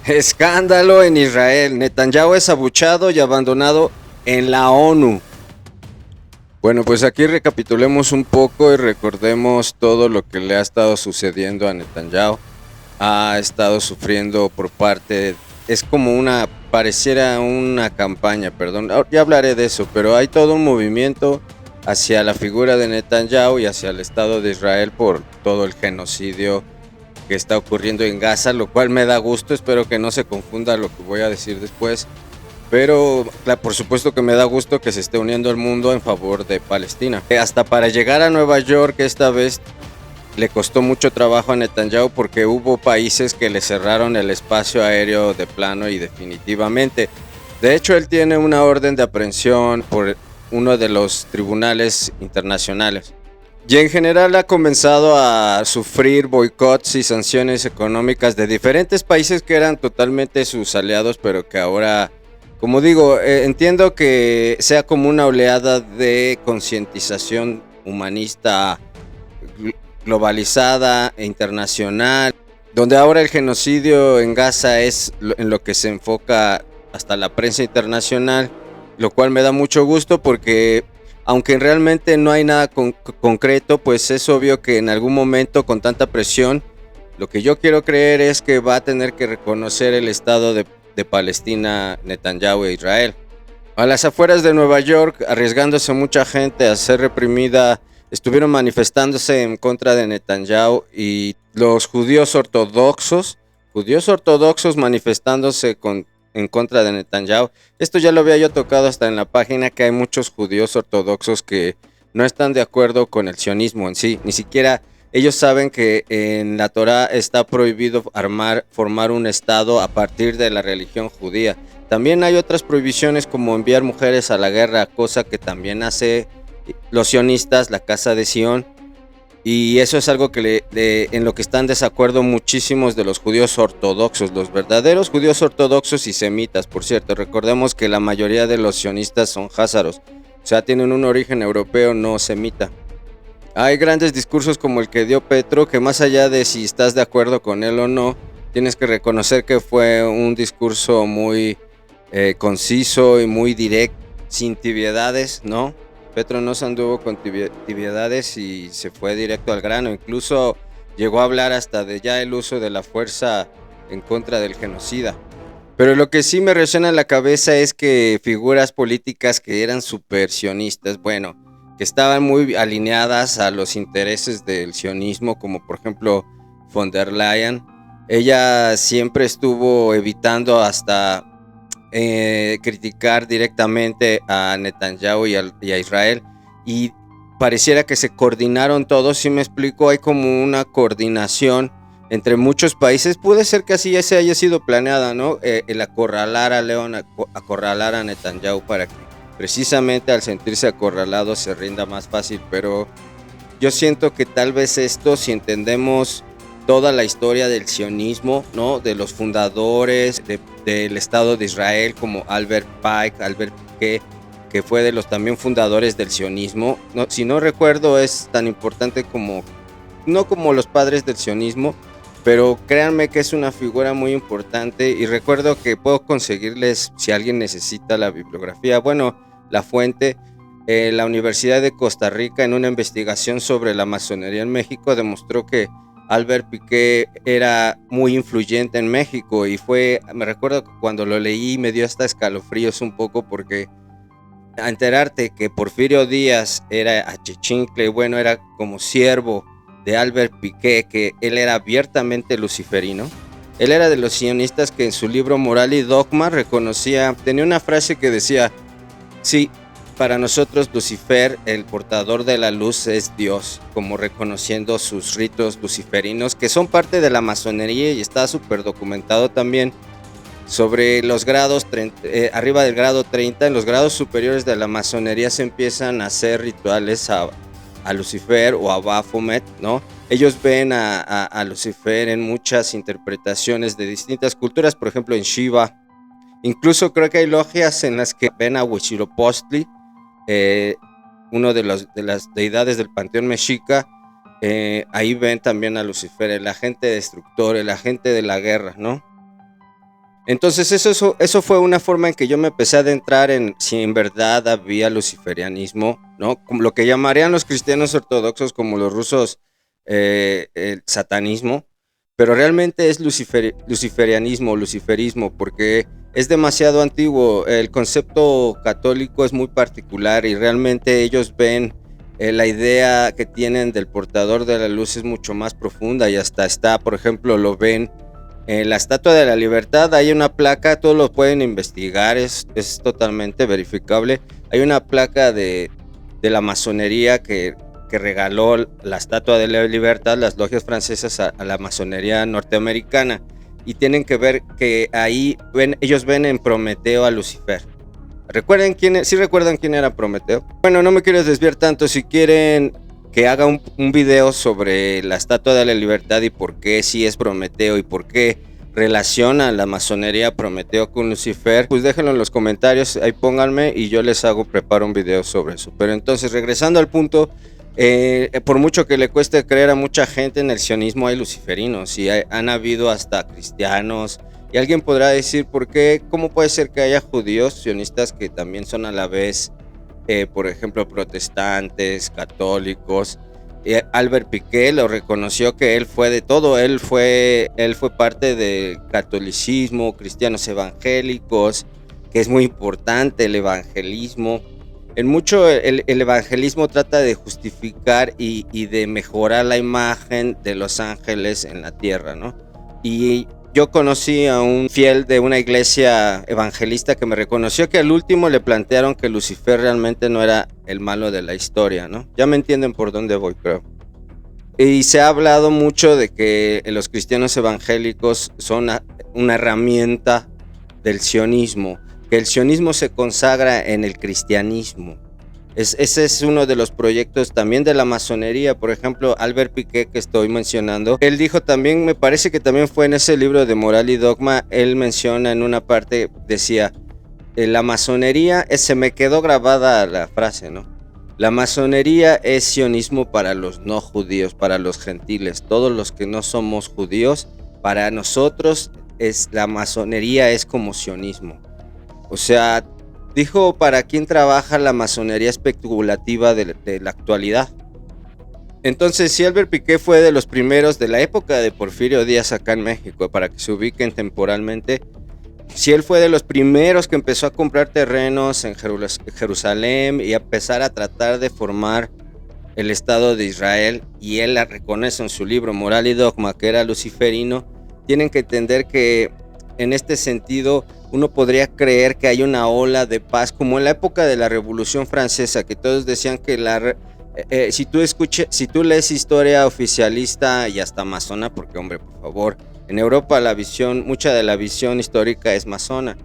Escándalo en Israel. Netanyahu es abuchado y abandonado en la ONU. Bueno, pues aquí recapitulemos un poco y recordemos todo lo que le ha estado sucediendo a Netanyahu. Ha estado sufriendo por parte, es como pareciera una campaña, perdón, ya hablaré de eso, pero hay todo un movimiento hacia la figura de Netanyahu y hacia el Estado de Israel por todo el genocidio que está ocurriendo en Gaza, lo cual me da gusto, espero que no se confunda lo que voy a decir después. Pero por supuesto que me da gusto que se esté uniendo el mundo en favor de Palestina. Hasta para llegar a Nueva York esta vez le costó mucho trabajo a Netanyahu porque hubo países que le cerraron el espacio aéreo de plano y definitivamente. De hecho, él tiene una orden de aprehensión por uno de los tribunales internacionales. Y en general ha comenzado a sufrir boicots y sanciones económicas de diferentes países que eran totalmente sus aliados, pero que ahora, como digo, entiendo que sea como una oleada de concientización humanista globalizada e internacional, donde ahora el genocidio en Gaza es en lo que se enfoca hasta la prensa internacional, lo cual me da mucho gusto porque aunque realmente no hay nada concreto, pues es obvio que en algún momento con tanta presión, lo que yo quiero creer es que va a tener que reconocer el Estado de Palestina, Netanyahu e Israel. A las afueras de Nueva York, arriesgándose mucha gente a ser reprimida, estuvieron manifestándose en contra de Netanyahu y los judíos ortodoxos manifestándose en contra de Netanyahu. Esto ya lo había yo tocado hasta en la página, que hay muchos judíos ortodoxos que no están de acuerdo con el sionismo en sí. Ni siquiera ellos saben que en la Torá está prohibido formar un estado a partir de la religión judía. También hay otras prohibiciones como enviar mujeres a la guerra, cosa que también hace los sionistas, la Casa de Sion, y eso es algo que en lo que están de desacuerdo muchísimos de los judíos ortodoxos, los verdaderos judíos ortodoxos y semitas, por cierto. Recordemos que la mayoría de los sionistas son házaros, o sea, tienen un origen europeo, no semita. Hay grandes discursos como el que dio Petro, que más allá de si estás de acuerdo con él o no, tienes que reconocer que fue un discurso muy conciso y muy directo, sin tibiedades, ¿no? Petro no se anduvo con tibiedades y se fue directo al grano. Incluso llegó a hablar hasta de ya el uso de la fuerza en contra del genocida. Pero lo que sí me resuena en la cabeza es que figuras políticas que eran súper sionistas, bueno, que estaban muy alineadas a los intereses del sionismo, como por ejemplo von der Leyen, ella siempre estuvo evitando hasta criticar directamente a Netanyahu y a Israel, y pareciera que se coordinaron todos. Si me explico, hay como una coordinación entre muchos países. Puede ser que así ese haya sido planeada, ¿no? El acorralar a León, acorralar a Netanyahu para que precisamente al sentirse acorralado se rinda más fácil, pero yo siento que tal vez esto, si entendemos toda la historia del sionismo, ¿no? De los fundadores del Estado de Israel, como Albert Piqué, que fue de los también fundadores del sionismo. No, si no recuerdo, es tan importante como, no como los padres del sionismo, pero créanme que es una figura muy importante, y recuerdo que puedo conseguirles, si alguien necesita la bibliografía, bueno, la fuente. La Universidad de Costa Rica, en una investigación sobre la masonería en México, demostró que Albert Piqué era muy influyente en México, y me recuerdo que cuando lo leí me dio hasta escalofríos un poco, porque a enterarte que Porfirio Díaz era achichincle, bueno, era como siervo de Albert Piqué, que él era abiertamente luciferino. Él era de los sionistas que en su libro Moral y Dogma tenía una frase que decía: sí, para nosotros Lucifer, el portador de la luz, es Dios, como reconociendo sus ritos luciferinos, que son parte de la masonería, y está súper documentado también. Sobre los grados, arriba del grado 30, en los grados superiores de la masonería se empiezan a hacer rituales a Lucifer o a Baphomet, ¿no? Ellos ven a Lucifer en muchas interpretaciones de distintas culturas, por ejemplo en Shiva. Incluso creo que hay logias en las que ven a Huitzilopochtli, uno de las deidades del panteón mexica. Ahí ven también a Lucifer, el agente destructor, el agente de la guerra, ¿no? Entonces eso fue una forma en que yo me empecé a adentrar en si en verdad había luciferianismo, ¿no? Como lo que llamarían los cristianos ortodoxos, como los rusos, el satanismo, pero realmente es luciferianismo, luciferismo, porque es demasiado antiguo. El concepto católico es muy particular y realmente ellos ven la idea que tienen del portador de la luz es mucho más profunda y hasta está, por ejemplo, lo ven en la Estatua de la Libertad. Hay una placa, todos lo pueden investigar, es totalmente verificable. Hay una placa de la masonería que regaló la Estatua de la Libertad, las logias francesas, a la masonería norteamericana. Y tienen que ver que ahí ellos ven en Prometeo a Lucifer. ¿Sí recuerdan quién era Prometeo? Bueno, no me quiero desviar tanto. Si quieren que haga un video sobre la Estatua de la Libertad y por qué sí es Prometeo y por qué relaciona la masonería Prometeo con Lucifer, pues déjenlo en los comentarios, ahí pónganme y yo les preparo un video sobre eso. Pero entonces, regresando al punto, por mucho que le cueste creer a mucha gente, en el sionismo hay luciferinos y han habido hasta cristianos. Y alguien podrá decir, ¿por qué? ¿Cómo puede ser que haya judíos sionistas que también son a la vez, por ejemplo, protestantes, católicos? Albert Piqué lo reconoció, que él fue de todo. Él fue parte del catolicismo, cristianos evangélicos, que es muy importante el evangelismo. En mucho el evangelismo trata de justificar y de mejorar la imagen de los ángeles en la tierra, ¿no? Y yo conocí a un fiel de una iglesia evangelista que me reconoció que al último le plantearon que Lucifer realmente no era el malo de la historia, ¿no? Ya me entienden por dónde voy, creo. Y se ha hablado mucho de que los cristianos evangélicos son una herramienta del sionismo, que el sionismo se consagra en el cristianismo. Ese es uno de los proyectos también de la masonería. Por ejemplo, Albert Piqué, que estoy mencionando, él dijo también, me parece que también fue en ese libro de Moral y Dogma, él menciona en una parte, decía, la masonería, se me quedó grabada la frase, ¿no? La masonería es sionismo para los no judíos, para los gentiles, todos los que no somos judíos, para nosotros la masonería es como sionismo. O sea, dijo, ¿para quién trabaja la masonería especulativa de la actualidad? Entonces, si Albert Piqué fue de los primeros de la época de Porfirio Díaz acá en México, para que se ubiquen temporalmente, si él fue de los primeros que empezó a comprar terrenos en Jerusalén y a empezar a tratar de formar el Estado de Israel, y él la reconoce en su libro Moral y Dogma, que era luciferino, tienen que entender que en este sentido uno podría creer que hay una ola de paz, como en la época de la Revolución Francesa, que todos decían que si tú lees historia oficialista y hasta masona, porque hombre, por favor, en Europa mucha de la visión histórica es masona.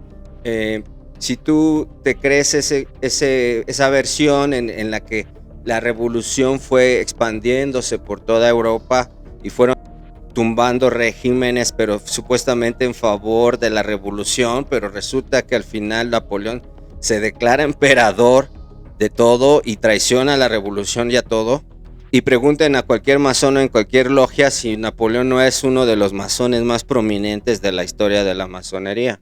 Si tú te crees esa versión en la que la revolución fue expandiéndose por toda Europa y fueron tumbando regímenes, pero supuestamente en favor de la revolución, pero resulta que al final Napoleón se declara emperador de todo y traiciona a la revolución y a todo. Y pregunten a cualquier masón en cualquier logia si Napoleón no es uno de los masones más prominentes de la historia de la masonería.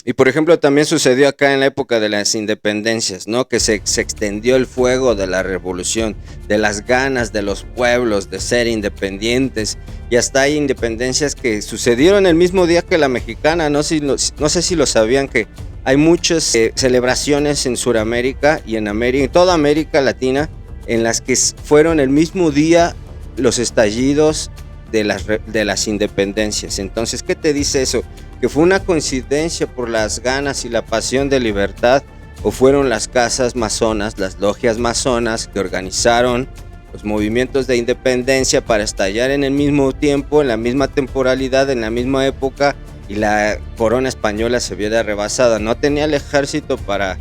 Y por ejemplo también sucedió acá en la época de las independencias, ¿no? Que se extendió el fuego de la revolución, de las ganas de los pueblos de ser independientes, y hasta hay independencias que sucedieron el mismo día que la mexicana. No sé si lo sabían, que hay muchas celebraciones en Sudamérica y en toda América Latina, en las que fueron el mismo día los estallidos de las independencias. Entonces, ¿qué te dice eso? ¿Que fue una coincidencia por las ganas y la pasión de libertad, o fueron las casas masonas, las logias masonas, que organizaron los movimientos de independencia para estallar en el mismo tiempo, en la misma temporalidad, en la misma época, y la corona española se viera rebasada? No tenía el ejército para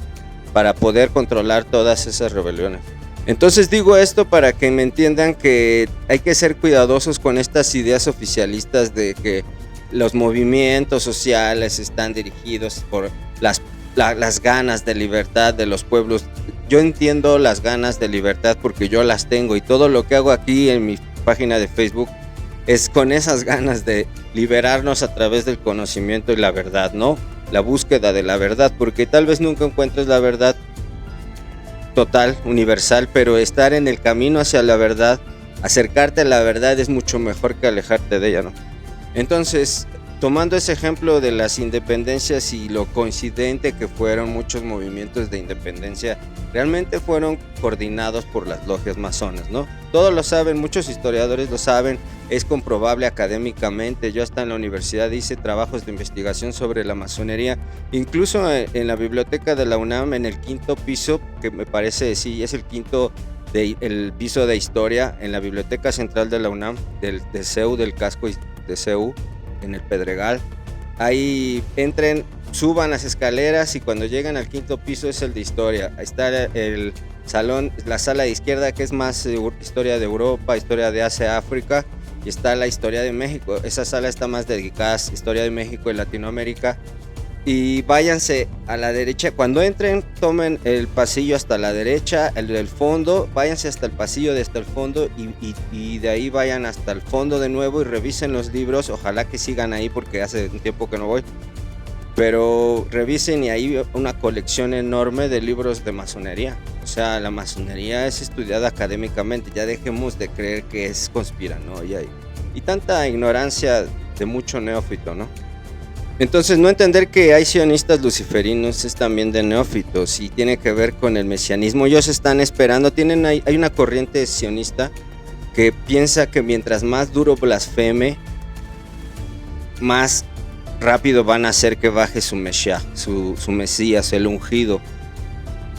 poder controlar todas esas rebeliones. Entonces digo esto para que me entiendan que hay que ser cuidadosos con estas ideas oficialistas de que los movimientos sociales están dirigidos por las ganas de libertad de los pueblos. Yo entiendo las ganas de libertad porque yo las tengo, y todo lo que hago aquí en mi página de Facebook es con esas ganas de liberarnos a través del conocimiento y la verdad, ¿no? La búsqueda de la verdad, porque tal vez nunca encuentres la verdad total, universal, pero estar en el camino hacia la verdad, acercarte a la verdad es mucho mejor que alejarte de ella, ¿no? Entonces, tomando ese ejemplo de las independencias y lo coincidente que fueron muchos movimientos de independencia, realmente fueron coordinados por las logias masonas, ¿no? Todos lo saben, muchos historiadores lo saben, es comprobable académicamente. Yo hasta en la universidad hice trabajos de investigación sobre la masonería, incluso en la biblioteca de la UNAM, en el quinto piso, que me parece, sí, es el quinto el piso de historia, en la biblioteca central de la UNAM, de CEU, del casco de CEU, en el Pedregal. Ahí entren, suban las escaleras y cuando llegan al quinto piso es el de historia. Ahí está el salón, la sala de izquierda, que es más historia de Europa, historia de Asia, África, y está la historia de México. Esa sala está más dedicada a historia de México y Latinoamérica. Y váyanse a la derecha, cuando entren tomen el pasillo hasta la derecha, el del fondo, váyanse hasta el pasillo de hasta el fondo y de ahí vayan hasta el fondo de nuevo y revisen los libros. Ojalá que sigan ahí porque hace un tiempo que no voy, pero revisen y ahí una colección enorme de libros de masonería. O sea, la masonería es estudiada académicamente, ya dejemos de creer que es conspiranoia y tanta ignorancia de mucho neófito, ¿no? Entonces, no entender que hay sionistas luciferinos es también de neófitos y tiene que ver con el mesianismo. Ellos están esperando, hay una corriente sionista que piensa que mientras más duro blasfeme, más rápido van a hacer que baje su Mesías, su Mesías, el ungido.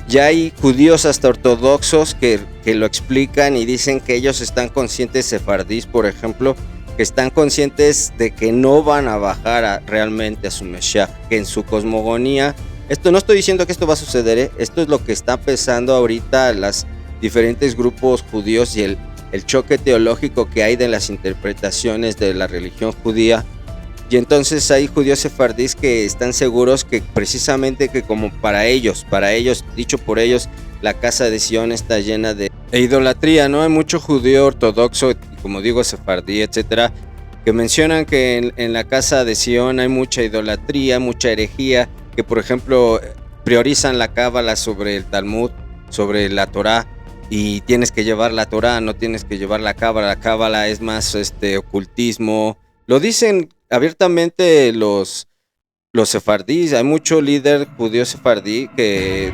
Ya hay judíos hasta ortodoxos que lo explican y dicen que ellos están conscientes, sefardíes, por ejemplo, que están conscientes de que no van a bajar realmente a su Mesías, que en su cosmogonía, esto no estoy diciendo que esto va a suceder, esto es lo que está pensando ahorita las diferentes grupos judíos y el choque teológico que hay de las interpretaciones de la religión judía. Y entonces hay judíos sefardíes que están seguros que precisamente que como para ellos, dicho por ellos, la casa de Sion está llena de idolatría, ¿no? Hay mucho judío ortodoxo, como digo, sefardí, etcétera, que mencionan que en la casa de Sion hay mucha idolatría, mucha herejía, que por ejemplo priorizan la cábala sobre el Talmud, sobre la Torá, y tienes que llevar la Torá, no tienes que llevar la cábala es más ocultismo. Lo dicen abiertamente los sefardíes. Hay mucho líder judío sefardí que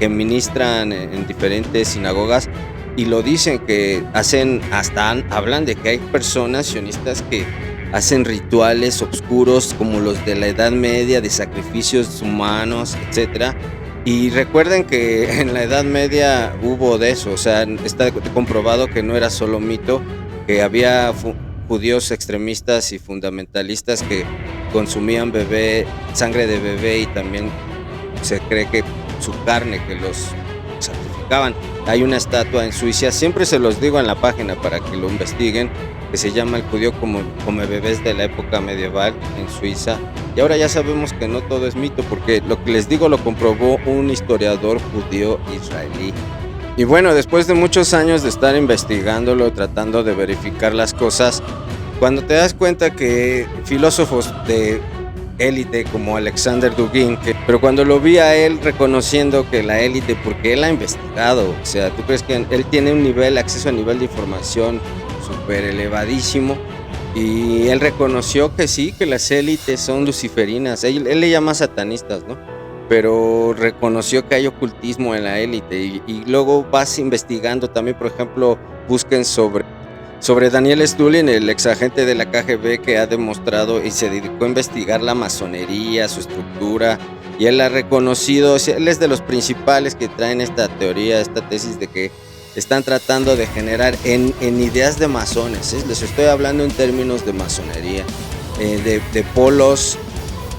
ministran en diferentes sinagogas y lo dicen, que hablan de que hay personas sionistas que hacen rituales oscuros como los de la Edad Media, de sacrificios humanos, etcétera. Y recuerden que en la Edad Media hubo de eso, o sea, está comprobado que no era solo mito, que había judíos extremistas y fundamentalistas que consumían sangre de bebé, y también se cree que su carne, que los sacrificaban. Hay una estatua en Suiza, siempre se los digo en la página para que lo investiguen, que se llama El judío come bebés, de la época medieval en Suiza. Y ahora ya sabemos que no todo es mito, porque lo que les digo lo comprobó un historiador judío israelí. Y bueno, después de muchos años de estar investigándolo, tratando de verificar las cosas, cuando te das cuenta que filósofos de élite como Alexander Dugin, pero cuando lo vi a él reconociendo que la élite, porque él ha investigado, o sea, tú crees que él tiene acceso a nivel de información súper elevadísimo, y él reconoció que sí, que las élites son luciferinas, él le llama satanistas, ¿no? Pero reconoció que hay ocultismo en la élite, y luego vas investigando también, por ejemplo, busquen sobre Daniel Stulin, el exagente de la KGB, que ha demostrado y se dedicó a investigar la masonería, su estructura, y él ha reconocido, o sea, él es de los principales que traen esta teoría, esta tesis de que están tratando de generar en ideas de masones, les estoy hablando en términos de masonería, de polos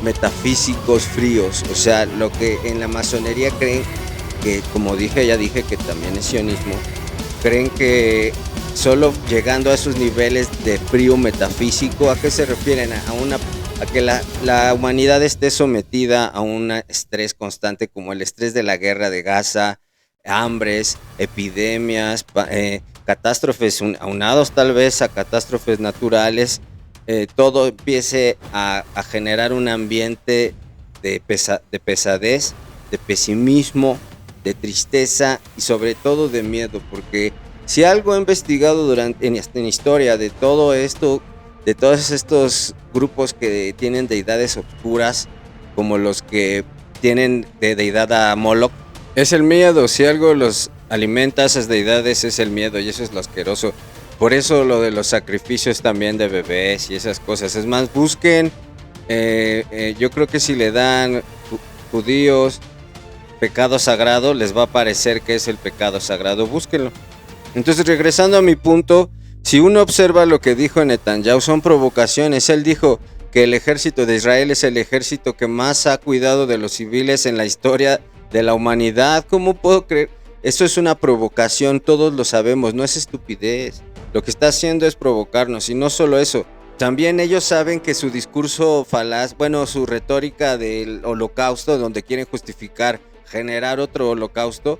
metafísicos fríos, o sea, lo que en la masonería creen que, como ya dije que también es sionismo, creen que solo llegando a esos niveles de frío metafísico, ¿a qué se refieren? A que la humanidad esté sometida a un estrés constante, como el estrés de la guerra de Gaza, hambres, epidemias, catástrofes aunados tal vez a catástrofes naturales, todo empiece a generar un ambiente de pesadez, de pesimismo, de tristeza y sobre todo de miedo, porque si algo he investigado en historia de todo esto, de todos estos grupos que tienen deidades oscuras, como los que tienen de deidad a Moloch, es el miedo. Si algo los alimenta a esas deidades es el miedo, y eso es lo asqueroso. Por eso lo de los sacrificios también de bebés y esas cosas. Es más, busquen, yo creo que si le dan judíos pecado sagrado, les va a parecer que es el pecado sagrado. Búsquenlo. Entonces, regresando a mi punto, si uno observa lo que dijo Netanyahu, son provocaciones. Él dijo que el ejército de Israel es el ejército que más ha cuidado de los civiles en la historia de la humanidad. ¿Cómo puedo creer? Eso es una provocación, todos lo sabemos, no es estupidez. Lo que está haciendo es provocarnos, y no solo eso. También ellos saben que su discurso falaz, bueno, su retórica del holocausto, donde quieren justificar generar otro holocausto,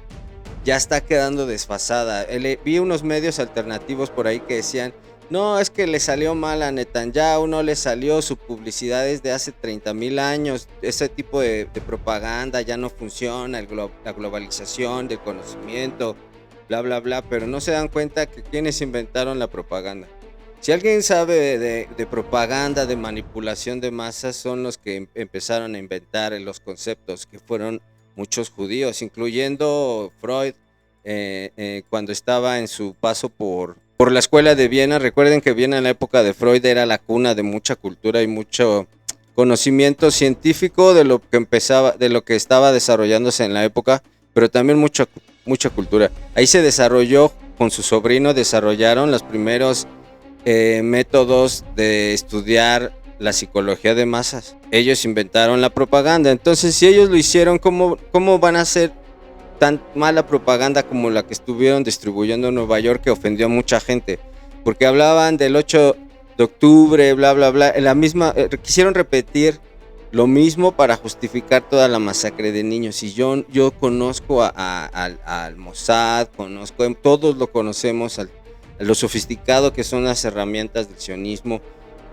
ya está quedando desfasada. Vi unos medios alternativos por ahí que decían, no, es que le salió mal a Netanyahu, no le salió, su publicidad es de hace 30,000 años, ese tipo de propaganda ya no funciona, la globalización del conocimiento, bla, bla, bla, pero no se dan cuenta que quienes inventaron la propaganda. Si alguien sabe de propaganda, de manipulación de masas, son los que empezaron a inventar los conceptos, que fueron muchos judíos, incluyendo Freud, cuando estaba en su paso por la escuela de Viena. Recuerden que Viena en la época de Freud era la cuna de mucha cultura y mucho conocimiento científico de lo que estaba desarrollándose en la época, pero también mucha cultura. Ahí se desarrolló, con su sobrino, desarrollaron los primeros métodos de estudiar la psicología de masas. Ellos inventaron la propaganda. Entonces, si ellos lo hicieron, ¿cómo van a hacer tan mala propaganda como la que estuvieron distribuyendo en Nueva York, que ofendió a mucha gente? Porque hablaban del 8 de octubre, bla, bla, bla. Quisieron repetir lo mismo para justificar toda la masacre de niños. Y yo conozco al Mossad, todos lo conocemos, a lo sofisticado que son las herramientas del sionismo.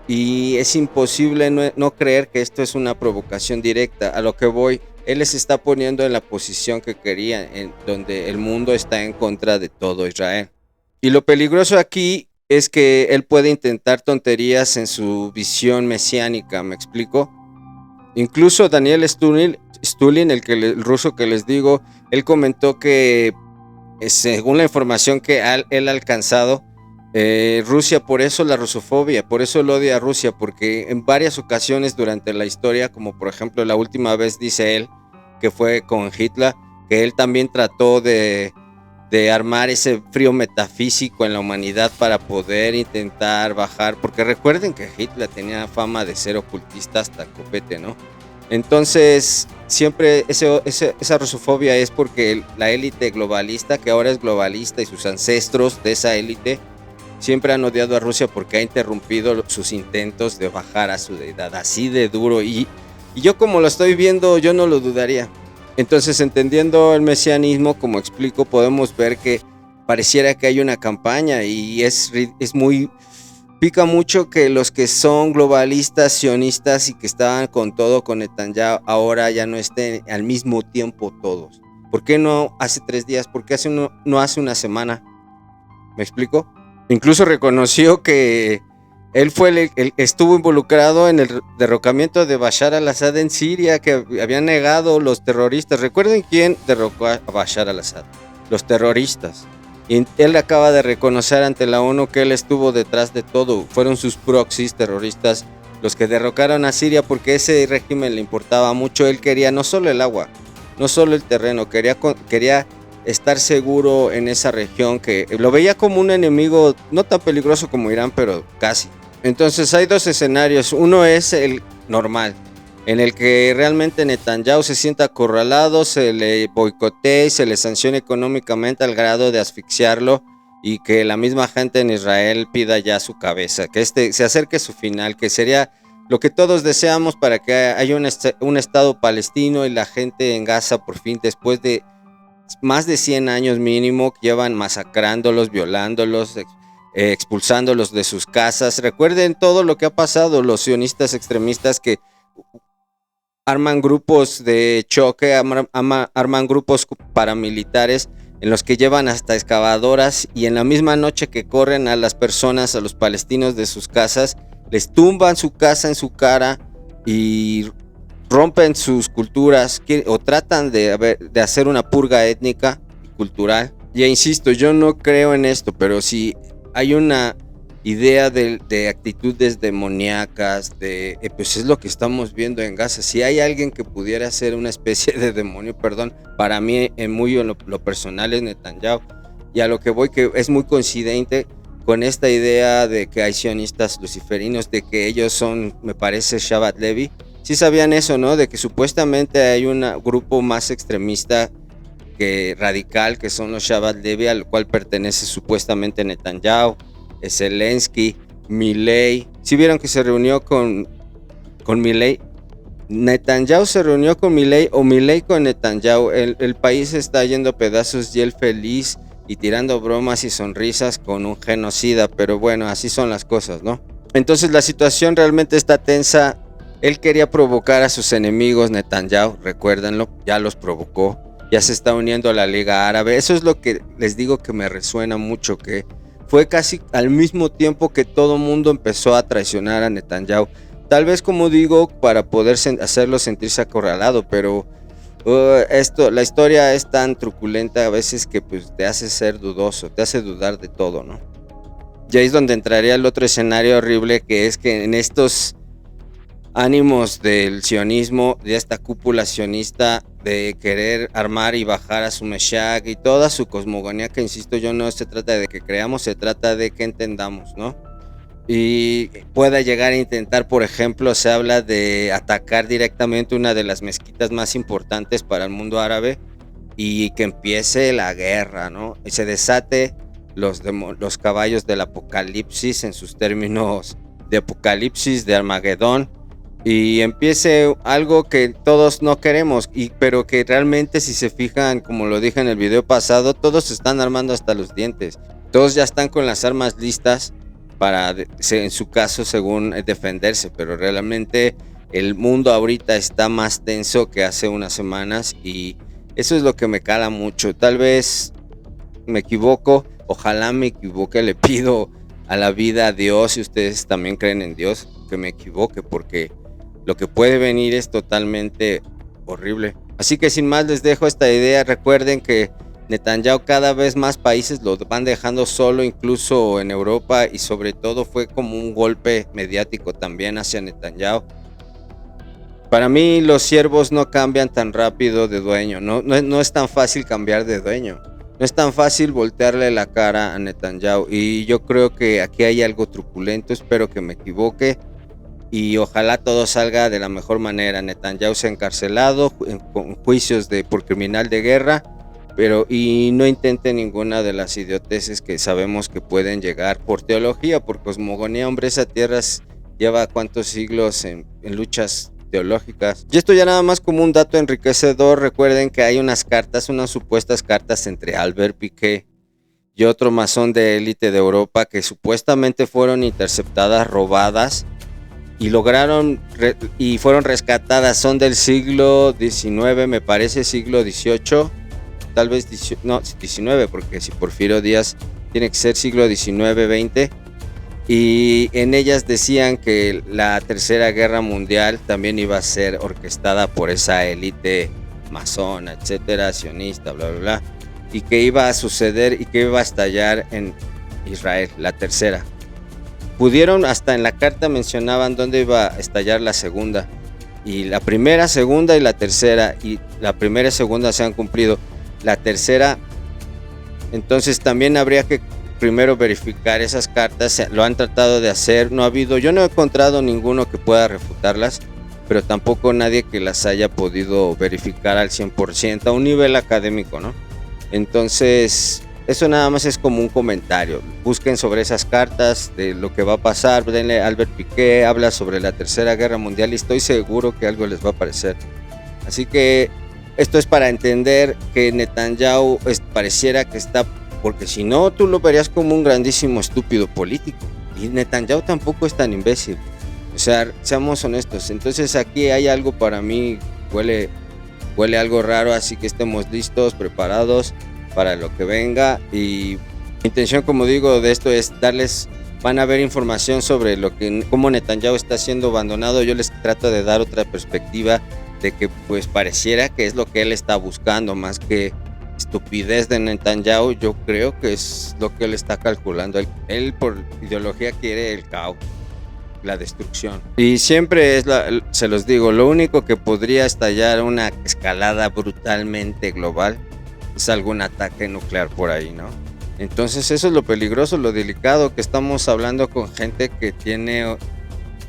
Y es imposible no creer que esto es una provocación directa. A lo que voy, él les está poniendo en la posición que querían, en donde el mundo está en contra de todo Israel. Y lo peligroso aquí es que él puede intentar tonterías en su visión mesiánica, ¿me explico? Incluso Daniel Stulin, el ruso que les digo, él comentó que, según la información que él ha alcanzado, Rusia, por eso la rusofobia, por eso el odia a Rusia, porque en varias ocasiones durante la historia, como por ejemplo la última vez, dice él, que fue con Hitler, que él también trató de armar ese frío metafísico en la humanidad para poder intentar bajar, porque recuerden que Hitler tenía fama de ser ocultista hasta copete, ¿no? Entonces, siempre esa rusofobia es porque la élite globalista, que ahora es globalista, y sus ancestros de esa élite, siempre han odiado a Rusia porque ha interrumpido sus intentos de bajar a su deidad así de duro, y yo, como lo estoy viendo, yo no lo dudaría. Entonces, entendiendo el mesianismo, como explico, podemos ver que pareciera que hay una campaña, y pica mucho que los que son globalistas, sionistas y que estaban con todo con Netanyahu, ahora ya no estén al mismo tiempo todos. ¿Por qué no hace 3 días? ¿Por qué no hace una semana? ¿Me explico? Incluso reconoció que él fue estuvo involucrado en el derrocamiento de Bashar al-Assad en Siria, que habían negado los terroristas. ¿Recuerden quién derrocó a Bashar al-Assad? Los terroristas. Y él acaba de reconocer ante la ONU que él estuvo detrás de todo. Fueron sus proxies terroristas los que derrocaron a Siria, porque ese régimen le importaba mucho. Él quería no solo el agua, no solo el terreno, quería estar seguro en esa región, que lo veía como un enemigo no tan peligroso como Irán, pero casi. Entonces hay 2 escenarios. Uno es el normal, en el que realmente Netanyahu se sienta acorralado, se le boicotee y se le sancione económicamente al grado de asfixiarlo, y que la misma gente en Israel pida ya su cabeza, que se acerque su final, que sería lo que todos deseamos para que haya un estado palestino y la gente en Gaza por fin, después de más de 100 años mínimo, llevan masacrándolos, violándolos, expulsándolos de sus casas. Recuerden todo lo que ha pasado, los sionistas extremistas que arman grupos de choque, arman grupos paramilitares en los que llevan hasta excavadoras y en la misma noche que corren a las personas, a los palestinos de sus casas, les tumban su casa en su cara y rompen sus culturas o tratan de hacer una purga étnica y cultural. Ya insisto, yo no creo en esto, pero si hay una idea de actitudes demoníacas, pues es lo que estamos viendo en Gaza. Si hay alguien que pudiera ser una especie de demonio, perdón, para mí muy en lo personal es Netanyahu. Y a lo que voy, que es muy coincidente con esta idea de que hay sionistas luciferinos, de que ellos son, me parece, Shabbat Levi. Sí sabían eso, ¿no? De que supuestamente hay un grupo más extremista que radical, que son los Shabbat Levi, al cual pertenece supuestamente Netanyahu, Zelensky, Milei. ¿Sí vieron que se reunió con Milei? Netanyahu se reunió con Milei o Milei con Netanyahu. El país está yendo a pedazos y él feliz y tirando bromas y sonrisas con un genocida, pero bueno, así son las cosas, ¿no? Entonces la situación realmente está tensa. Él quería provocar a sus enemigos, Netanyahu, recuérdenlo, ya los provocó, ya se está uniendo a la Liga Árabe. Eso es lo que les digo que me resuena mucho, que fue casi al mismo tiempo que todo mundo empezó a traicionar a Netanyahu. Tal vez, como digo, para poder hacerlo sentirse acorralado, pero la historia es tan truculenta a veces que pues, te hace ser dudoso, te hace dudar de todo, ¿no? Y ahí es donde entraría el otro escenario horrible, que es que en estos ánimos del sionismo, de esta cúpula sionista, de querer armar y bajar a su Meshiach y toda su cosmogonía, que insisto yo, no se trata de que creamos, se trata de que entendamos, ¿no? Y pueda llegar a intentar, por ejemplo, se habla de atacar directamente una de las mezquitas más importantes para el mundo árabe y que empiece la guerra, ¿no? Y se desate los caballos del apocalipsis en sus términos de apocalipsis, de Armagedón, y empiece algo que todos no queremos, pero que realmente, si se fijan, como lo dije en el video pasado, todos se están armando hasta los dientes, todos ya están con las armas listas para, en su caso, según defenderse, pero realmente el mundo ahorita está más tenso que hace unas semanas y eso es lo que me cala mucho. Tal vez me equivoco, ojalá me equivoque, le pido a la vida, a Dios, si ustedes también creen en Dios, que me equivoque, porque lo que puede venir es totalmente horrible. Así que sin más les dejo esta idea. Recuerden que Netanyahu, cada vez más países lo van dejando solo, incluso en Europa, y sobre todo fue como un golpe mediático también hacia Netanyahu. Para mí los siervos no cambian tan rápido de dueño, no es tan fácil cambiar de dueño, no es tan fácil voltearle la cara a Netanyahu, y yo creo que aquí hay algo truculento. Espero que me equivoque y ojalá todo salga de la mejor manera. Netanyahu se ha encarcelado con juicios por criminal de guerra, y no intente ninguna de las idioteces que sabemos que pueden llegar por teología, por cosmogonía. Hombre, esa tierra lleva cuántos siglos en luchas teológicas. Y esto ya nada más como un dato enriquecedor. Recuerden que hay unas supuestas cartas entre Albert Piqué y otro masón de élite de Europa que supuestamente fueron interceptadas, robadas y y fueron rescatadas. Son del siglo XIX, me parece, siglo XVIII, tal vez XIX, porque si Porfirio Díaz tiene que ser siglo XIX, XX. Y en ellas decían que la Tercera Guerra Mundial también iba a ser orquestada por esa élite masona, etcétera, sionista, bla, bla, bla, y que iba a suceder y que iba a estallar en Israel, la tercera. Pudieron, hasta en la carta mencionaban dónde iba a estallar la segunda, y la primera, segunda y la tercera, y la primera y segunda se han cumplido. La tercera, entonces también habría que primero verificar esas cartas. Lo han tratado de hacer, yo no he encontrado ninguno que pueda refutarlas, pero tampoco nadie que las haya podido verificar al 100% a un nivel académico, ¿no? Entonces eso nada más es como un comentario. Busquen sobre esas cartas de lo que va a pasar. Denle Albert Piqué, habla sobre la Tercera Guerra Mundial y estoy seguro que algo les va a parecer. Así que Esto es para entender que Netanyahu pareciera que está, porque si no tú lo verías como un grandísimo estúpido político, y Netanyahu tampoco es tan imbécil. O sea, seamos honestos. Entonces aquí hay algo, para mí huele algo raro, así que estemos listos, preparados para lo que venga. Y mi intención, como digo, de esto es darles, van a ver información sobre cómo Netanyahu está siendo abandonado. Yo les trato de dar otra perspectiva de que pues pareciera que es lo que él está buscando, más que estupidez de Netanyahu. Yo creo que es lo que él está calculando. Él por ideología quiere el caos, la destrucción. Y siempre se los digo, lo único que podría estallar una escalada brutalmente global es algún ataque nuclear por ahí, ¿no? Entonces eso es lo peligroso, lo delicado, que estamos hablando con gente que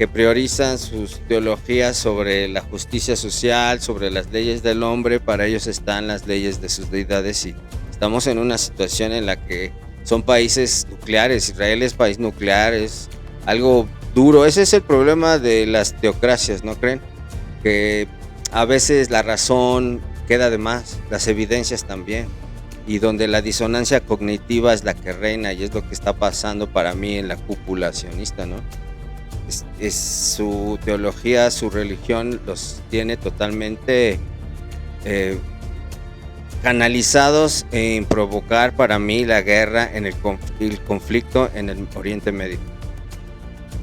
priorizan sus teologías sobre la justicia social, sobre las leyes del hombre. Para ellos están las leyes de sus deidades, y estamos en una situación en la que son países nucleares. Israel es país nuclear, es algo duro. Ese es el problema de las teocracias, ¿no creen? Que a veces la razón queda de más, las evidencias también, y donde la disonancia cognitiva es la que reina, y es lo que está pasando para mí en la cúpula sionista, ¿no? Es su teología, su religión los tiene totalmente canalizados en provocar, para mí, la guerra, en el conflicto en el Oriente Medio.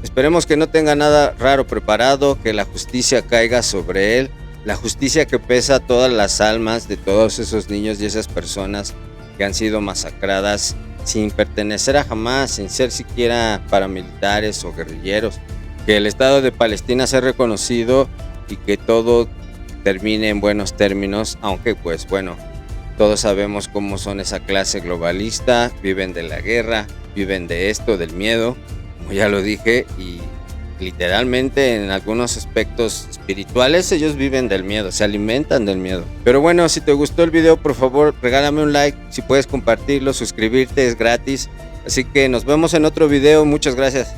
Esperemos que no tenga nada raro preparado, que la justicia caiga sobre él, la justicia que pesa todas las almas de todos esos niños y esas personas que han sido masacradas sin pertenecer a Hamas, sin ser siquiera paramilitares o guerrilleros. Que el Estado de Palestina sea reconocido y que todo termine en buenos términos, aunque pues bueno, todos sabemos cómo son esa clase globalista, viven de la guerra, viven de esto, del miedo, como ya lo dije, y literalmente en algunos aspectos espirituales ellos viven del miedo, se alimentan del miedo. Pero bueno, si te gustó el video, por favor regálame un like, si puedes compartirlo, suscribirte, es gratis. Así que nos vemos en otro video, muchas gracias.